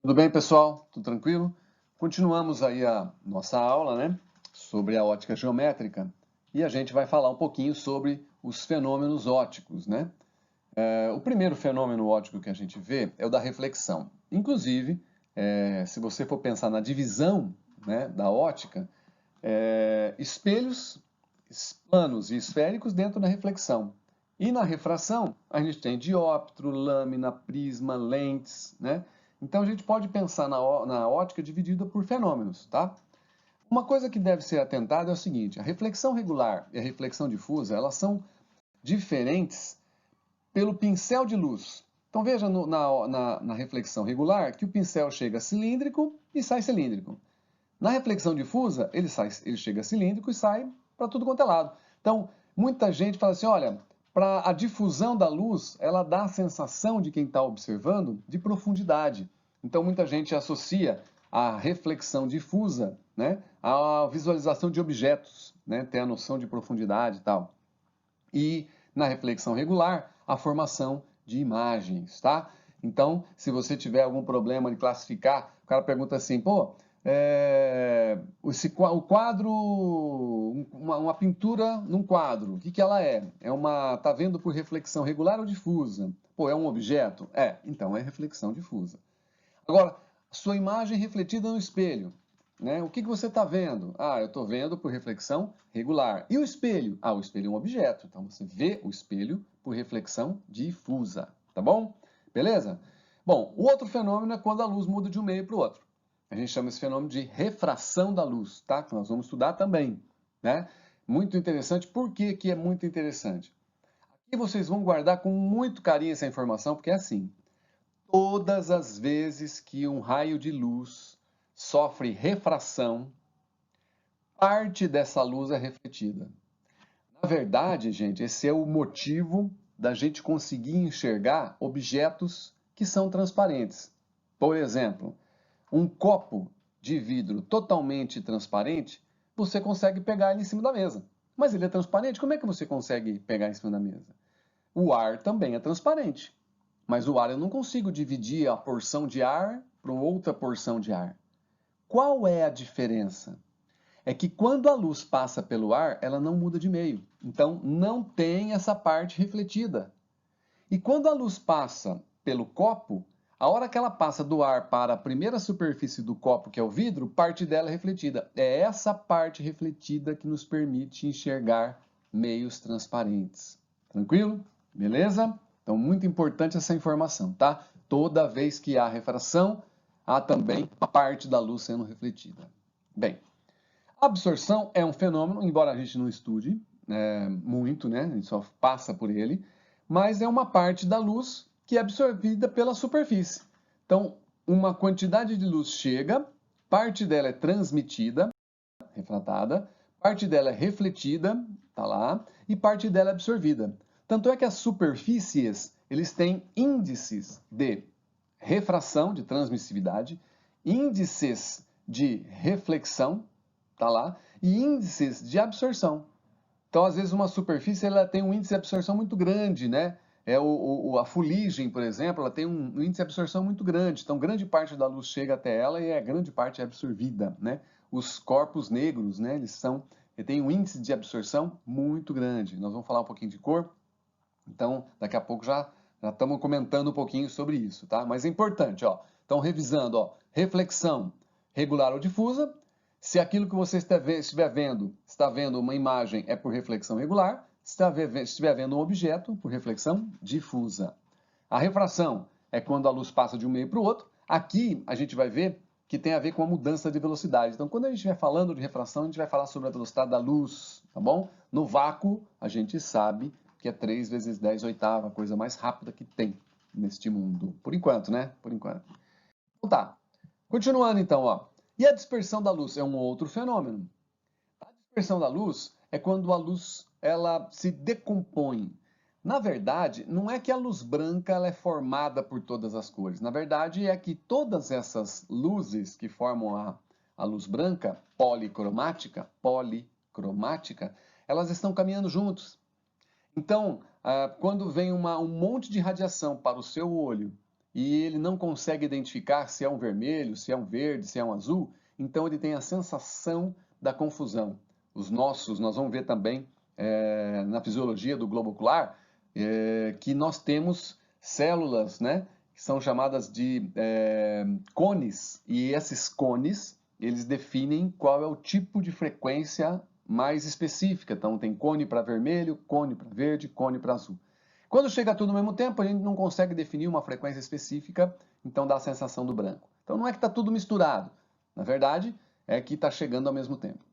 Tudo bem, pessoal? Tudo tranquilo? Continuamos aí a nossa aula, né, sobre a ótica geométrica e a gente vai falar um pouquinho sobre os fenômenos ópticos, né? O primeiro fenômeno óptico que a gente vê é o da reflexão. Inclusive, se você for pensar na divisão, né, da ótica, espelhos planos e esféricos dentro da reflexão. E na refração, a gente tem dióptro, lâmina, prisma, lentes, né? Então a gente pode pensar na ótica dividida por fenômenos, tá? Uma coisa que deve ser atentada é o seguinte: a reflexão regular e a reflexão difusa, elas são diferentes pelo pincel de luz. Então veja na reflexão regular que o pincel chega cilíndrico e sai cilíndrico. Na reflexão difusa, ele chega cilíndrico e sai para tudo quanto é lado. Então, muita gente fala assim, olha, para a difusão da luz, ela dá a sensação de quem está observando de profundidade. Então, muita gente associa a reflexão difusa, né, à visualização de objetos, né, ter a noção de profundidade e tal. E na reflexão regular, a formação de imagens, tá? Então, se você tiver algum problema de classificar, o cara pergunta assim, pô, o quadro, uma pintura num quadro, o que ela é? Tá vendo por reflexão regular ou difusa? Pô, é um objeto? Então é reflexão difusa. Agora, sua imagem refletida no espelho, né? O que você está vendo? Eu estou vendo por reflexão regular. E o espelho? O espelho é um objeto, então você vê o espelho por reflexão difusa, tá bom? Beleza? Bom, o outro fenômeno é quando a luz muda de um meio para o outro. A gente chama esse fenômeno de refração da luz, tá? Que nós vamos estudar também, né? Muito interessante. Por que que é muito interessante? Aqui vocês vão guardar com muito carinho essa informação, porque é assim. Todas as vezes que um raio de luz sofre refração, parte dessa luz é refletida. Na verdade, gente, esse é o motivo da gente conseguir enxergar objetos que são transparentes. Por exemplo, um copo de vidro totalmente transparente, você consegue pegar ele em cima da mesa. Mas ele é transparente, como é que você consegue pegar em cima da mesa? O ar também é transparente. Mas o ar eu não consigo dividir a porção de ar para outra porção de ar. Qual é a diferença? É que quando a luz passa pelo ar, ela não muda de meio. Então não tem essa parte refletida. E quando a luz passa pelo copo, a hora que ela passa do ar para a primeira superfície do copo, que é o vidro, parte dela é refletida. É essa parte refletida que nos permite enxergar meios transparentes. Tranquilo? Beleza? Então, muito importante essa informação, tá? Toda vez que há refração, há também a parte da luz sendo refletida. Bem, a absorção é um fenômeno, embora a gente não estude muito, né? A gente só passa por ele, mas é uma parte da luz que é absorvida pela superfície. Então, uma quantidade de luz chega, parte dela é transmitida, refratada, parte dela é refletida, tá lá, e parte dela é absorvida. Tanto é que as superfícies, eles têm índices de refração, de transmissividade, índices de reflexão, tá lá, e índices de absorção. Então, às vezes, uma superfície ela tem um índice de absorção muito grande, né? A fuligem, por exemplo, ela tem um índice de absorção muito grande. Então, grande parte da luz chega até ela e a grande parte é absorvida, né? Os corpos negros, né? Eles têm um índice de absorção muito grande. Nós vamos falar um pouquinho de cor. Então, daqui a pouco já estamos comentando um pouquinho sobre isso, tá? Mas é importante, ó. Então, revisando, ó, reflexão regular ou difusa. Se aquilo que você está vendo uma imagem é por reflexão regular, se estiver vendo um objeto, por reflexão difusa. A refração é quando a luz passa de um meio para o outro. Aqui a gente vai ver que tem a ver com a mudança de velocidade. Então, quando a gente estiver falando de refração, a gente vai falar sobre a velocidade da luz, tá bom? No vácuo, a gente sabe que é 3 vezes 10 oitava, a coisa mais rápida que tem neste mundo. Por enquanto, né? Por enquanto. Então tá. Continuando então, ó. E a dispersão da luz é um outro fenômeno. A dispersão da luz é quando a luz ela se decompõe. Na verdade, não é que a luz branca ela é formada por todas as cores. Na verdade, é que todas essas luzes que formam a luz branca, policromática, elas estão caminhando juntos. Então, quando vem um monte de radiação para o seu olho e ele não consegue identificar se é um vermelho, se é um verde, se é um azul, então ele tem a sensação da confusão. Nós vamos ver também na fisiologia do globo ocular, que nós temos células, né, que são chamadas de cones, e esses cones, eles definem qual é o tipo de frequência mais específica. Então tem cone para vermelho, cone para verde, cone para azul. Quando chega tudo ao mesmo tempo, a gente não consegue definir uma frequência específica, então dá a sensação do branco. Então não é que está tudo misturado, na verdade é que está chegando ao mesmo tempo.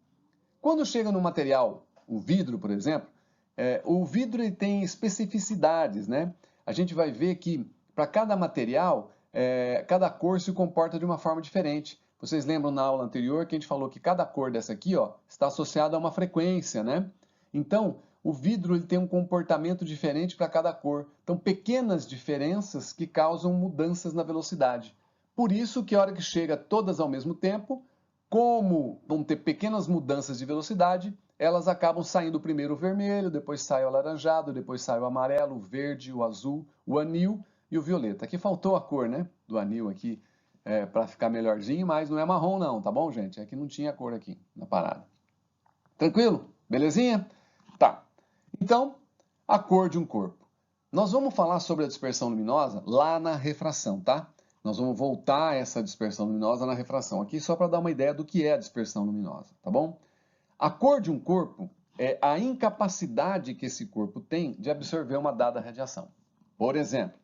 Quando chega no material, o vidro, por exemplo, o vidro ele tem especificidades, né? A gente vai ver que para cada material, cada cor se comporta de uma forma diferente. Vocês lembram na aula anterior que a gente falou que cada cor dessa aqui, ó, está associada a uma frequência, né? Então, o vidro ele tem um comportamento diferente para cada cor. Então, pequenas diferenças que causam mudanças na velocidade. Por isso que a hora que chega todas ao mesmo tempo, como vão ter pequenas mudanças de velocidade, elas acabam saindo primeiro o vermelho, depois sai o alaranjado, depois sai o amarelo, o verde, o azul, o anil e o violeta. Aqui faltou a cor, né, do anil aqui, para ficar melhorzinho, mas não é marrom não, tá bom, gente? É que não tinha cor aqui na parada. Tranquilo? Belezinha? Tá. Então, a cor de um corpo. Nós vamos falar sobre a dispersão luminosa lá na refração, tá? Nós vamos voltar a essa dispersão luminosa na refração aqui só para dar uma ideia do que é a dispersão luminosa, tá bom? A cor de um corpo é a incapacidade que esse corpo tem de absorver uma dada radiação. Por exemplo,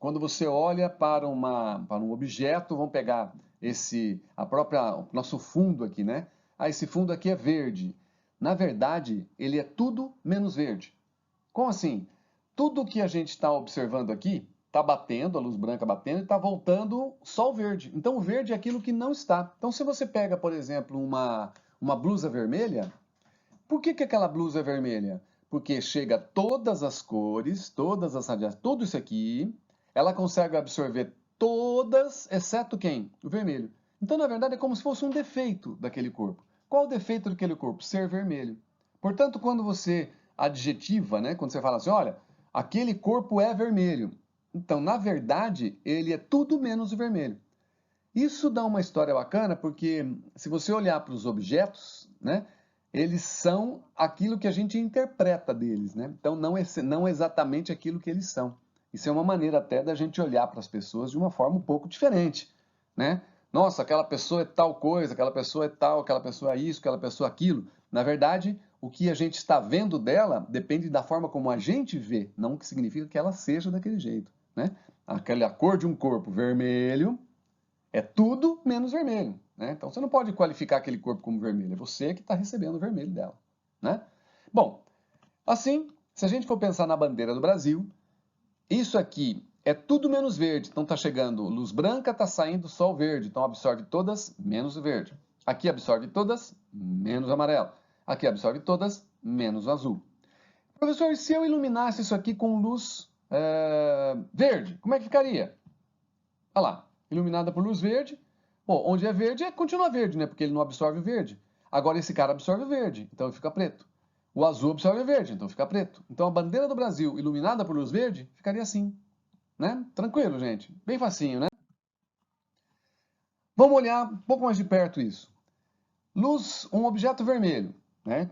quando você olha para um objeto, vamos pegar o nosso fundo aqui, né? Ah, esse fundo aqui é verde. Na verdade, ele é tudo menos verde. Como assim? Tudo que a gente está observando aqui está batendo, a luz branca batendo, e está voltando só o verde. Então, o verde é aquilo que não está. Então, se você pega, por exemplo, uma blusa vermelha, por que aquela blusa é vermelha? Porque chega todas as cores, todas as radiações, tudo isso aqui, ela consegue absorver todas, exceto quem? O vermelho. Então, na verdade, é como se fosse um defeito daquele corpo. Qual o defeito daquele corpo? Ser vermelho. Portanto, quando você adjetiva, né, quando você fala assim, olha, aquele corpo é vermelho. Então, na verdade, ele é tudo menos o vermelho. Isso dá uma história bacana porque se você olhar para os objetos, né, eles são aquilo que a gente interpreta deles, né? Então não exatamente aquilo que eles são. Isso é uma maneira até da gente olhar para as pessoas de uma forma um pouco diferente, né? Nossa, aquela pessoa é tal coisa, aquela pessoa é tal, aquela pessoa é isso, aquela pessoa é aquilo. Na verdade, o que a gente está vendo dela depende da forma como a gente vê, não que significa que ela seja daquele jeito, né? Aquela cor de um corpo vermelho é tudo menos vermelho, né? Então você não pode qualificar aquele corpo como vermelho, é você que está recebendo o vermelho dela, né? Bom, assim, se a gente for pensar na bandeira do Brasil, isso aqui é tudo menos verde, então está chegando luz branca, está saindo sol verde, então absorve todas menos o verde. Aqui absorve todas menos o amarelo. Aqui absorve todas menos o azul. Professor, e se eu iluminasse isso aqui com luz verde, como é que ficaria? Olha lá, iluminada por luz verde. Bom, onde é verde, continua verde, né? Porque ele não absorve o verde. Agora esse cara absorve o verde, então ele fica preto. O azul absorve o verde, então fica preto. Então a bandeira do Brasil iluminada por luz verde ficaria assim, né? Tranquilo, gente. Bem facinho, né? Vamos olhar um pouco mais de perto isso. Luz, um objeto vermelho, né?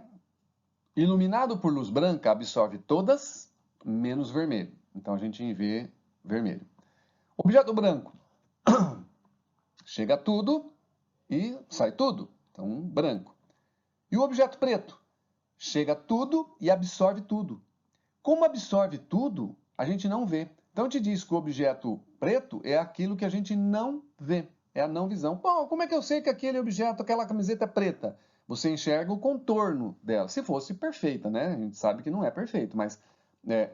Iluminado por luz branca absorve todas, menos vermelho. Então a gente vê vermelho. Objeto branco. Chega tudo e sai tudo. Então, branco. E o objeto preto? Chega tudo e absorve tudo. Como absorve tudo, a gente não vê. Então, te diz que o objeto preto é aquilo que a gente não vê. É a não visão. Bom, como é que eu sei que aquele objeto, aquela camiseta é preta? Você enxerga o contorno dela. Se fosse perfeita, né? A gente sabe que não é perfeito, mas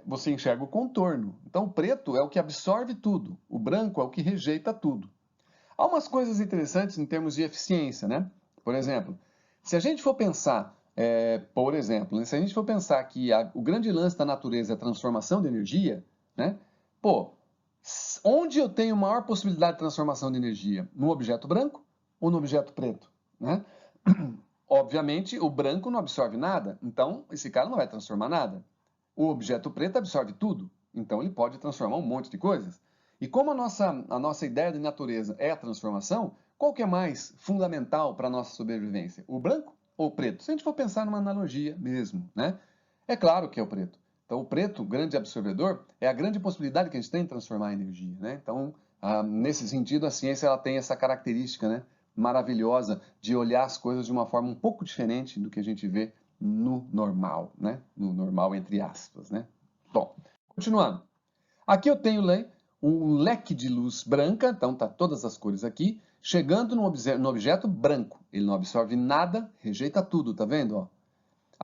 você enxerga o contorno. Então, o preto é o que absorve tudo. O branco é o que rejeita tudo. Há umas coisas interessantes em termos de eficiência, né? Por exemplo, se a gente for pensar, se a gente for pensar que o grande lance da natureza é a transformação de energia, né? Pô, onde eu tenho maior possibilidade de transformação de energia? No objeto branco ou no objeto preto, né? Obviamente, o branco não absorve nada, então esse cara não vai transformar nada. O objeto preto absorve tudo. Então ele pode transformar um monte de coisas. E como a nossa ideia de natureza é a transformação, qual que é mais fundamental para a nossa sobrevivência? O branco ou o preto? Se a gente for pensar numa analogia mesmo, né? É claro que é o preto. Então o preto, grande absorvedor, é a grande possibilidade que a gente tem de transformar a energia, né? Então, nesse sentido, a ciência ela tem essa característica, né, maravilhosa de olhar as coisas de uma forma um pouco diferente do que a gente vê no normal, né? No normal entre aspas, né? Bom, continuando. Aqui eu tenho um leque de luz branca, então tá todas as cores aqui, chegando no objeto branco. Ele não absorve nada, rejeita tudo, tá vendo? Ó?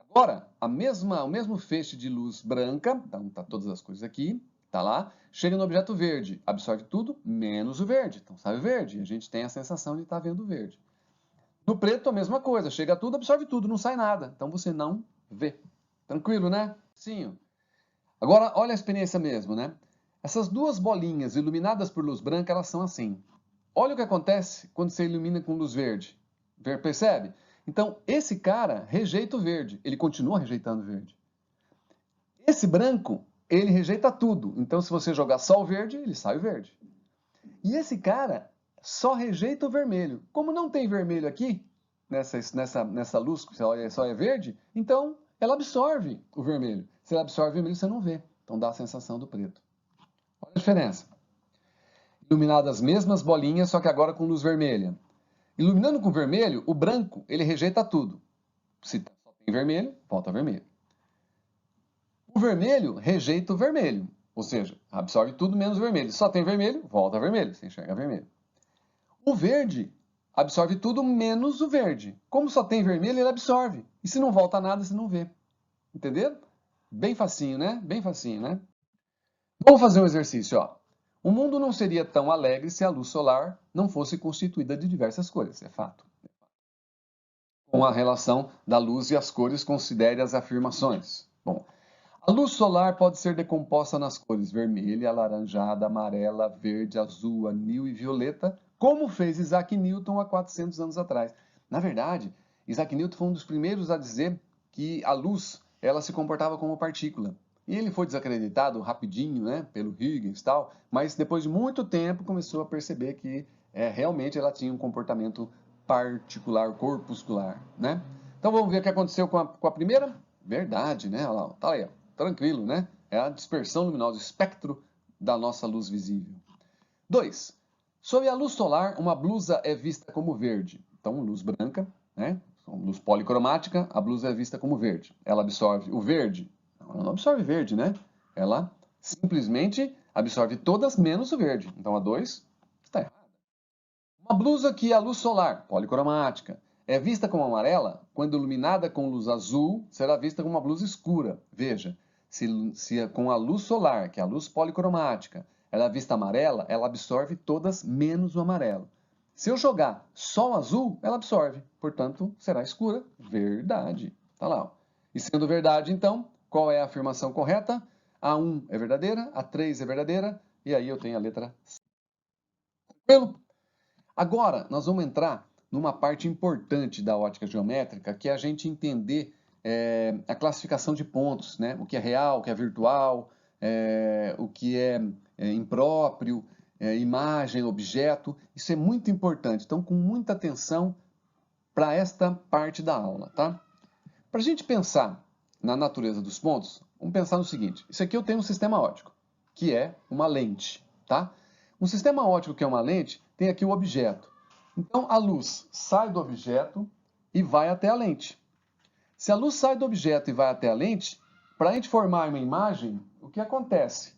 Agora, o mesmo feixe de luz branca, então tá todas as cores aqui, tá lá, chega no objeto verde, absorve tudo, menos o verde. Então sai o verde, a gente tem a sensação de estar vendo o verde. No preto, a mesma coisa, chega tudo, absorve tudo, não sai nada. Então você não vê. Tranquilo, né? Sim. Agora, olha a experiência mesmo, né? Essas duas bolinhas iluminadas por luz branca, elas são assim. Olha o que acontece quando você ilumina com luz verde. Percebe? Então, esse cara rejeita o verde. Ele continua rejeitando o verde. Esse branco, ele rejeita tudo. Então, se você jogar só o verde, ele sai o verde. E esse cara só rejeita o vermelho. Como não tem vermelho aqui, nessa luz que só é verde, então ela absorve o vermelho. Se ela absorve o vermelho, você não vê. Então dá a sensação do preto. Olha a diferença. Iluminadas as mesmas bolinhas, só que agora com luz vermelha. Iluminando com vermelho, o branco, ele rejeita tudo. Se só tem vermelho, volta vermelho. O vermelho rejeita o vermelho, ou seja, absorve tudo menos o vermelho. Só tem vermelho, volta vermelho, você enxerga vermelho. O verde absorve tudo menos o verde. Como só tem vermelho, ele absorve. E se não volta nada, você não vê. Entendeu? Bem facinho, né? Bem facinho, né? Vamos fazer um exercício, ó. O mundo não seria tão alegre se a luz solar não fosse constituída de diversas cores, é fato. Com a relação da luz e as cores, considere as afirmações. Bom, a luz solar pode ser decomposta nas cores vermelha, alaranjada, amarela, verde, azul, anil e violeta, como fez Isaac Newton há 400 anos atrás. Na verdade, Isaac Newton foi um dos primeiros a dizer que a luz ela se comportava como partícula. E ele foi desacreditado rapidinho, né, pelo Huygens e tal, mas depois de muito tempo começou a perceber que realmente ela tinha um comportamento particular, corpuscular, né? Então vamos ver o que aconteceu com a primeira? Verdade, né? Olha lá, tá aí, ó. Tranquilo, né? É a dispersão luminosa, o espectro da nossa luz visível. 2. Sob a luz solar, uma blusa é vista como verde. Então, luz branca, né? Luz policromática, a blusa é vista como verde. Ela absorve o verde? Não, ela não absorve verde, né? Ela simplesmente absorve todas menos o verde. Então, a 2 está errada. Uma blusa que a luz solar, policromática, é vista como amarela, quando iluminada com luz azul, será vista como uma blusa escura. Veja, se com a luz solar, que é a luz policromática, ela é vista amarela, ela absorve todas menos o amarelo. Se eu jogar só o azul, ela absorve, portanto, será escura. Verdade. Tá lá. Ó. E sendo verdade, então, qual é a afirmação correta? A 1 é verdadeira, a 3 é verdadeira, e aí eu tenho a letra C. Tranquilo? Agora, nós vamos entrar numa parte importante da ótica geométrica, que é a gente entender a classificação de pontos, né? O que é real, o que é virtual, o que é impróprio, imagem, objeto. Isso é muito importante. Então, com muita atenção para esta parte da aula, tá? Para a gente pensar na natureza dos pontos, vamos pensar no seguinte. Isso aqui eu tenho um sistema óptico, que é uma lente, tá? Um sistema óptico que é uma lente tem aqui o objeto. Então, a luz sai do objeto e vai até a lente. Se a luz sai do objeto e vai até a lente, para a gente formar uma imagem, o que acontece?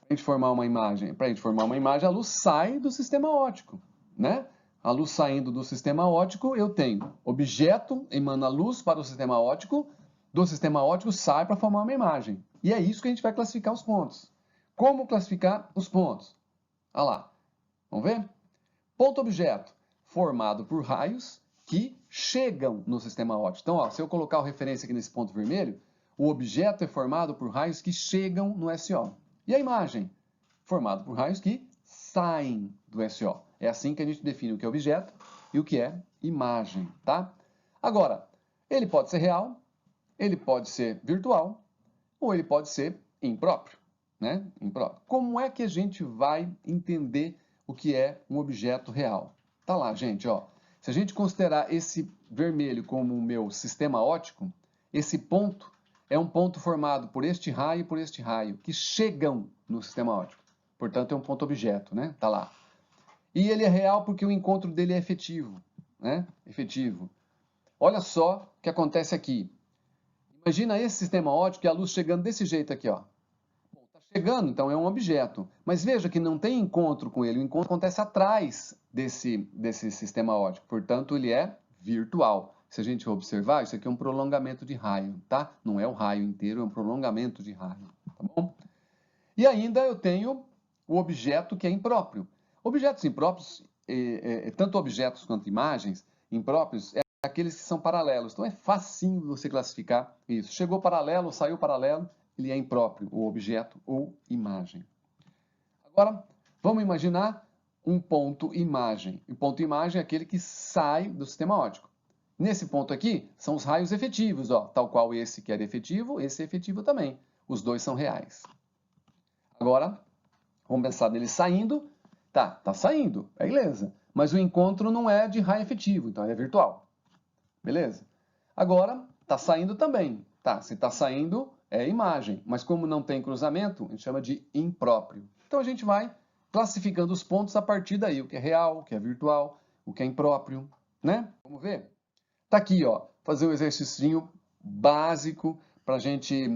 Para a gente formar uma imagem, a luz sai do sistema óptico, né? A luz saindo do sistema óptico, eu tenho objeto, emana luz para o sistema óptico, do sistema óptico sai para formar uma imagem. E é isso que a gente vai classificar os pontos. Como classificar os pontos? Olha lá, vamos ver? Ponto objeto, formado por raios que chegam no sistema óptico. Então, ó, se eu colocar a referência aqui nesse ponto vermelho, o objeto é formado por raios que chegam no SO. E a imagem? Formado por raios que saem do SO. É assim que a gente define o que é objeto e o que é imagem, tá? Agora, ele pode ser real, ele pode ser virtual ou ele pode ser impróprio. né? Impróprio. Como é que a gente vai entender o que é um objeto real? Tá lá, gente, ó. Se a gente considerar esse vermelho como o meu sistema óptico, esse ponto é um ponto formado por este raio e por este raio, que chegam no sistema óptico. Portanto, é um ponto objeto, né? Tá lá. E ele é real porque o encontro dele é efetivo, né? Efetivo. Olha só o que acontece aqui. Imagina esse sistema óptico e a luz chegando desse jeito aqui, ó. Está chegando, então é um objeto. Mas veja que não tem encontro com ele. O encontro acontece atrás desse sistema óptico. Portanto, ele é virtual. Se a gente observar, isso aqui é um prolongamento de raio, tá? Não é o raio inteiro, é um prolongamento de raio, tá bom? E ainda eu tenho o objeto que é impróprio. Objetos impróprios, tanto objetos quanto imagens impróprios, é aqueles que são paralelos. Então é facinho você classificar isso. Chegou paralelo, saiu paralelo, ele é impróprio, o objeto ou imagem. Agora, vamos imaginar um ponto imagem. O ponto imagem é aquele que sai do sistema óptico. Nesse ponto aqui, são os raios efetivos, ó, tal qual esse que era efetivo, esse é efetivo também. Os dois são reais. Agora, vamos pensar nele saindo. Tá saindo, beleza. Mas o encontro não é de raio efetivo, então é virtual. Beleza? Agora, tá saindo também. Tá, se tá saindo, é imagem. Mas como não tem cruzamento, a gente chama de impróprio. Então a gente vai classificando os pontos a partir daí. O que é real, o que é virtual, o que é impróprio, né? Vamos ver? Tá aqui, ó. Fazer um exercício básico para a gente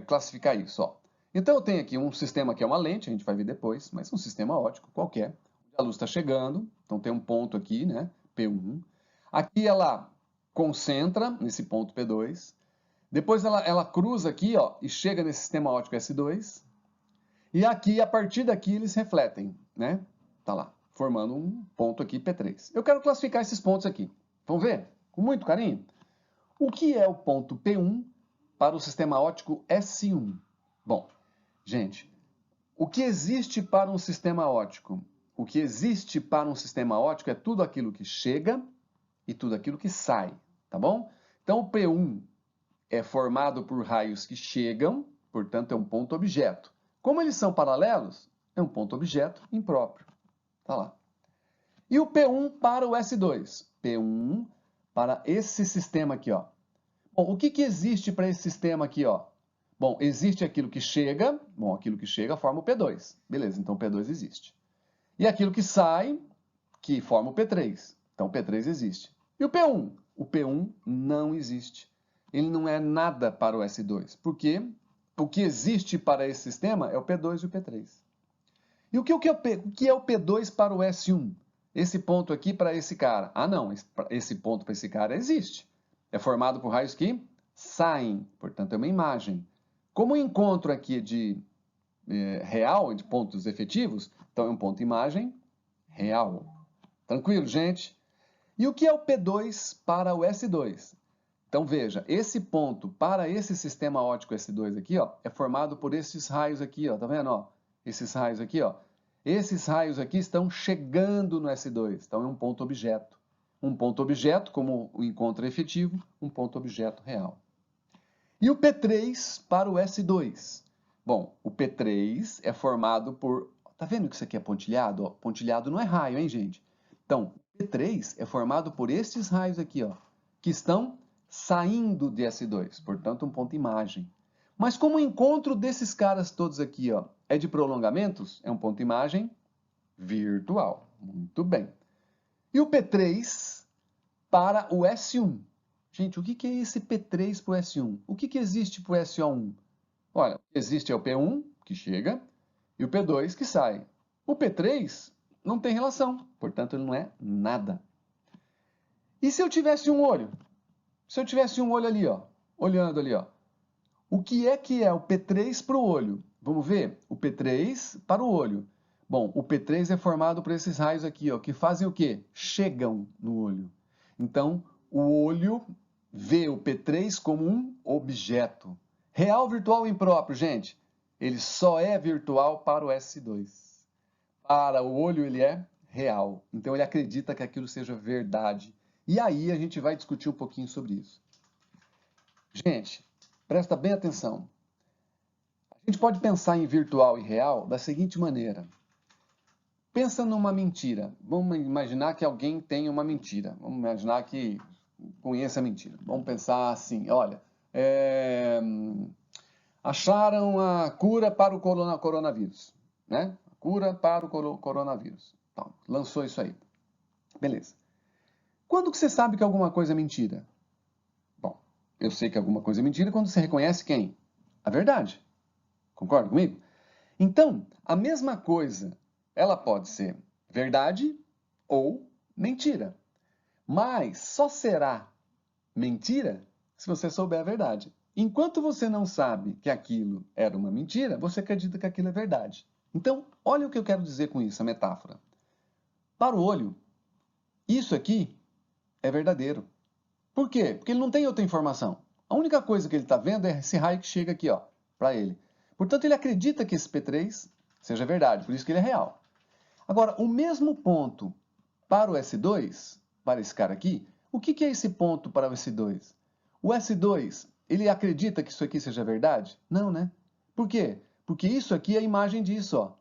classificar isso, ó. Então eu tenho aqui um sistema que é uma lente, a gente vai ver depois, mas um sistema óptico qualquer. A luz está chegando, então tem um ponto aqui, né? P1. Aqui ela concentra nesse ponto P2. Depois ela cruza aqui, ó, e chega nesse sistema óptico S2. E aqui, a partir daqui, eles refletem, né? Tá lá, formando um ponto aqui P3. Eu quero classificar esses pontos aqui. Vamos ver? Com muito carinho. O que é o ponto P1 para o sistema óptico S1? Bom, gente, o que existe para um sistema óptico? O que existe para um sistema óptico é tudo aquilo que chega e tudo aquilo que sai, tá bom? Então, o P1 é formado por raios que chegam, portanto, é um ponto objeto. Como eles são paralelos, é um ponto objeto impróprio. Tá lá. E o P1 para o S2? P1 para esse sistema aqui, ó. Bom, o que existe para esse sistema aqui, ó? Bom, existe aquilo que chega, aquilo que chega forma o P2. Beleza, então o P2 existe. E aquilo que sai, que forma o P3. Então o P3 existe. E o P1? O P1 não existe. Ele não é nada para o S2. Por quê? O que existe para esse sistema é o P2 e o P3. E o que é o P2 para o S1? Esse ponto aqui para esse cara. Ah, não, esse ponto para esse cara existe. É formado por raios que saem, portanto é uma imagem. Como o encontro aqui é de real, de pontos efetivos, então é um ponto imagem real. Tranquilo, gente? E o que é o P2 para o S2? Então veja, esse ponto para esse sistema óptico S2 aqui, ó, é formado por esses raios aqui, ó, tá vendo, ó? Esses raios aqui, ó. Esses raios aqui estão chegando no S2, então é um ponto objeto. Um ponto objeto, como o encontro efetivo, um ponto objeto real. E o P3 para o S2? Bom, o P3 é formado por... Tá vendo que isso aqui é pontilhado? Ó, pontilhado não é raio, hein, gente? Então, o P3 é formado por esses raios aqui, ó, que estão saindo de S2, portanto, um ponto imagem. Mas como o encontro desses caras todos aqui, ó, é de prolongamentos, é um ponto imagem virtual. Muito bem. E o P3 para o S1? Gente, o que é esse P3 para o S1? O que existe para o SO1? Olha, o que existe é o P1, que chega, e o P2, que sai. O P3 não tem relação, portanto, ele não é nada. E se eu tivesse um olho? Se eu tivesse um olho ali, ó, olhando ali, ó, o que é o P3 para o olho? Vamos ver? O P3 para o olho. Bom, o P3 é formado por esses raios aqui, ó, que fazem o quê? Chegam no olho. Então, o olho vê o P3 como um objeto. Real, virtual ou impróprio, gente? Ele só é virtual para o S2. Para o olho, ele é real. Então, ele acredita que aquilo seja verdade. E aí, a gente vai discutir um pouquinho sobre isso. Gente, presta bem atenção. A A gente pode pensar em virtual e real da seguinte maneira. Pensa numa mentira. Vamos imaginar que alguém tem uma mentira. Vamos imaginar que conheça a mentira. Vamos pensar assim, olha, acharam a cura para o coronavírus, né? Cura para o coronavírus. Então, lançou isso aí. Beleza. Quando que você sabe que alguma coisa é mentira? Bom, eu sei que alguma coisa é mentira quando você reconhece quem? A verdade. Concorda comigo? Então, a mesma coisa, ela pode ser verdade ou mentira. Mas só será mentira se você souber a verdade. Enquanto você não sabe que aquilo era uma mentira, você acredita que aquilo é verdade. Então, olha o que eu quero dizer com isso, a metáfora. Para o olho, isso aqui é verdadeiro. Por quê? Porque ele não tem outra informação. A única coisa que ele está vendo é esse raio que chega aqui, ó, para ele. Portanto, ele acredita que esse P3 seja verdade, por isso que ele é real. Agora, o mesmo ponto para o S2, para esse cara aqui, o que é esse ponto para o S2? O S2, ele acredita que isso aqui seja verdade? Não, né? Por quê? Porque isso aqui é a imagem disso, ó.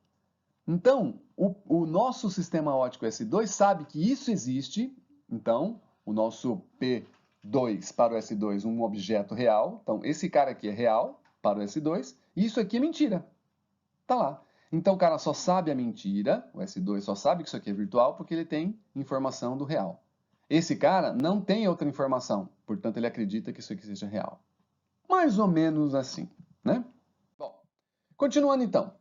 Então, o nosso sistema óptico S2 sabe que isso existe, então, o nosso P2 para o S2, um objeto real, então esse cara aqui é real para o S2, e isso aqui é mentira. Tá lá. Então o cara só sabe a mentira, o S2 só sabe que isso aqui é virtual porque ele tem informação do real. Esse cara não tem outra informação, portanto ele acredita que isso aqui seja real. Mais ou menos assim, né? Bom, continuando então.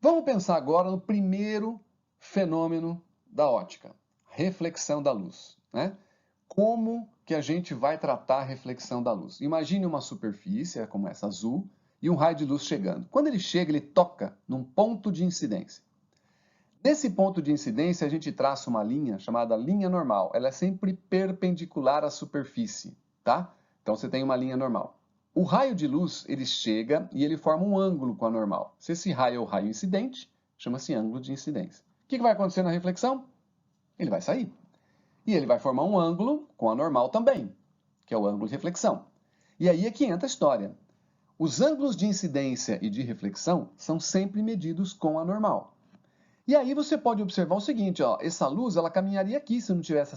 Vamos pensar agora no primeiro fenômeno da ótica, reflexão da luz, né? Como que a gente vai tratar a reflexão da luz? Imagine uma superfície, como essa azul, e um raio de luz chegando. Quando ele chega, ele toca num ponto de incidência. Nesse ponto de incidência, a gente traça uma linha chamada linha normal. Ela é sempre perpendicular à superfície, tá? Então você tem uma linha normal. O raio de luz, ele chega e ele forma um ângulo com a normal. Se esse raio é o raio incidente, chama-se ângulo de incidência. O que vai acontecer na reflexão? Ele vai sair. E ele vai formar um ângulo com a normal também, que é o ângulo de reflexão. E aí é que entra a história. Os ângulos de incidência e de reflexão são sempre medidos com a normal. E aí você pode observar o seguinte, ó, essa luz ela caminharia aqui se não tivesse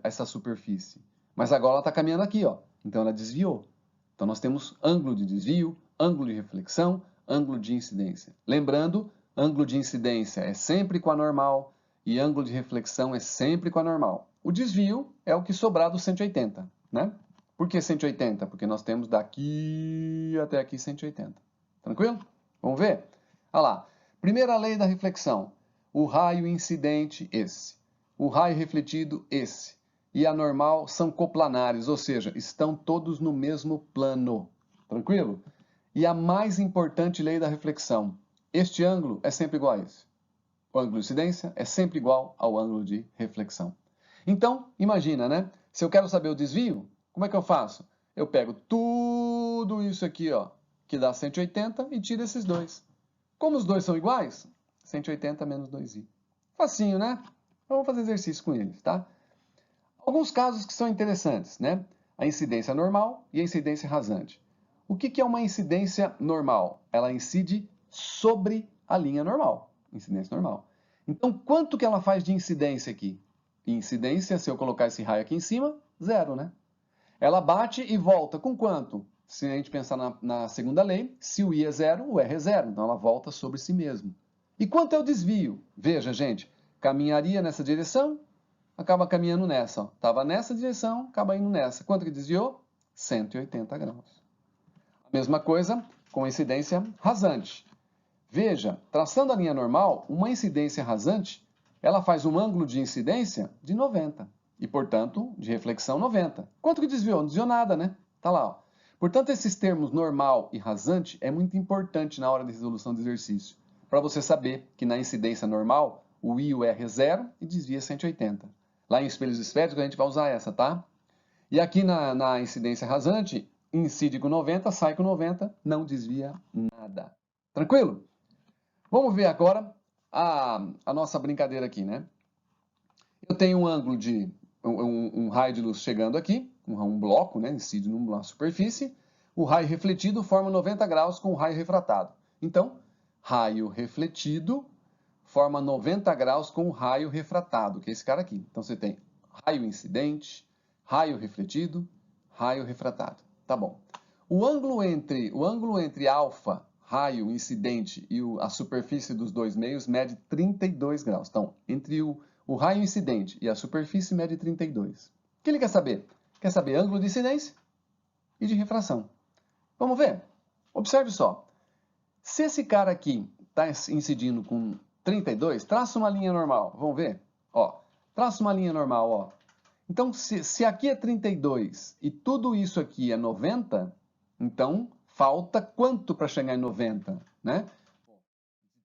essa superfície. Mas agora ela está caminhando aqui, ó, então ela desviou. Então nós temos ângulo de desvio, ângulo de reflexão, ângulo de incidência. Lembrando, ângulo de incidência é sempre com a normal e ângulo de reflexão é sempre com a normal. O desvio é o que sobrar do 180, né? Por que 180? Porque nós temos daqui até aqui 180. Tranquilo? Vamos ver? Olha lá. Primeira lei da reflexão. O raio incidente, esse. O raio refletido, esse. E a normal são coplanares, ou seja, estão todos no mesmo plano. Tranquilo? E a mais importante lei da reflexão. Este ângulo é sempre igual a esse. O ângulo de incidência é sempre igual ao ângulo de reflexão. Então, imagina, né? Se eu quero saber o desvio, como é que eu faço? Eu pego tudo isso aqui, ó, que dá 180 e tiro esses dois. Como os dois são iguais, 180 menos 2i. Facinho, né? Vamos fazer exercício com eles, tá? Alguns casos que são interessantes, né? A incidência normal e a incidência rasante. O que é uma incidência normal? Ela incide sobre a linha normal. Incidência normal. Então, quanto que ela faz de incidência aqui? Incidência, se eu colocar esse raio aqui em cima, zero, né? Ela bate e volta com quanto? Se a gente pensar na segunda lei, se o I é zero, o R é zero. Então, ela volta sobre si mesmo. E quanto é o desvio? Veja, gente, caminharia nessa direção, acaba caminhando nessa. Estava nessa direção, acaba indo nessa. Quanto que desviou? 180 graus. A mesma coisa com incidência rasante. Veja, traçando a linha normal, uma incidência rasante, ela faz um ângulo de incidência de 90. E, portanto, de reflexão 90. Quanto que desviou? Não desviou nada, né? Tá lá, ó. Portanto, esses termos normal e rasante é muito importante na hora de resolução do exercício. Para você saber que na incidência normal, o I e o R é zero e desvia 180. Lá em espelhos esféricos a gente vai usar essa, tá? E aqui na incidência rasante, incide com 90, sai com 90, não desvia nada. Tranquilo? Vamos ver agora a nossa brincadeira aqui, né? Eu tenho um ângulo de um raio de luz chegando aqui, um bloco, né? Incide numa superfície. O raio refletido forma 90 graus com o raio refratado. Então, raio refletido forma 90 graus com o raio refratado, que é esse cara aqui. Então, você tem raio incidente, raio refletido, raio refratado. Tá bom. O ângulo entre alfa, raio incidente, e a superfície dos dois meios mede 32 graus. Então, entre o raio incidente e a superfície mede 32. O que ele quer saber? Quer saber ângulo de incidência e de refração. Vamos ver? Observe só. Se esse cara aqui está incidindo com 32, traça uma linha normal. Vamos ver? Ó, traça uma linha normal, ó. Então, se aqui é 32 e tudo isso aqui é 90, então falta quanto para chegar em 90, né?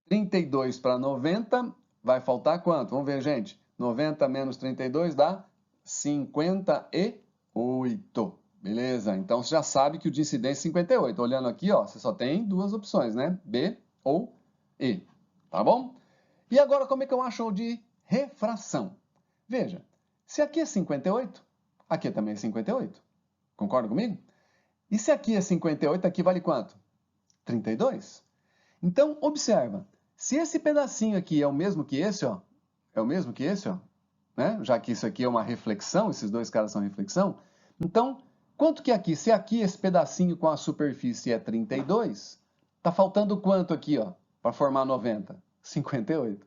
32 para 90 vai faltar quanto? Vamos ver, gente. 90 menos 32 dá 58. Beleza? Então você já sabe que o de incidência é 58. Olhando aqui, ó, você só tem duas opções, né? B ou E. Tá bom? E agora como é que eu acho o de refração? Veja, se aqui é 58, aqui também é 58. Concorda comigo? E se aqui é 58, aqui vale quanto? 32. Então, observa. Se esse pedacinho aqui é o mesmo que esse, ó, é o mesmo que esse, ó, né? Já que isso aqui é uma reflexão, esses dois caras são reflexão, então, quanto que é aqui? Se aqui esse pedacinho com a superfície é 32, tá faltando quanto aqui, ó, para formar 90? 58.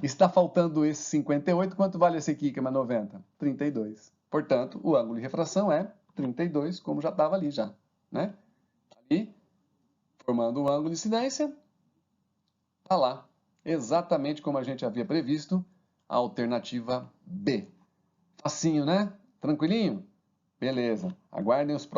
Está faltando esse 58, quanto vale esse aqui que é mais 90? 32. Portanto, o ângulo de refração é 32, como já estava ali já, né? Ali, formando o ângulo de incidência, tá lá, exatamente como a gente havia previsto, a alternativa B. Facinho, né? Tranquilinho? Beleza. Aguardem os próximos.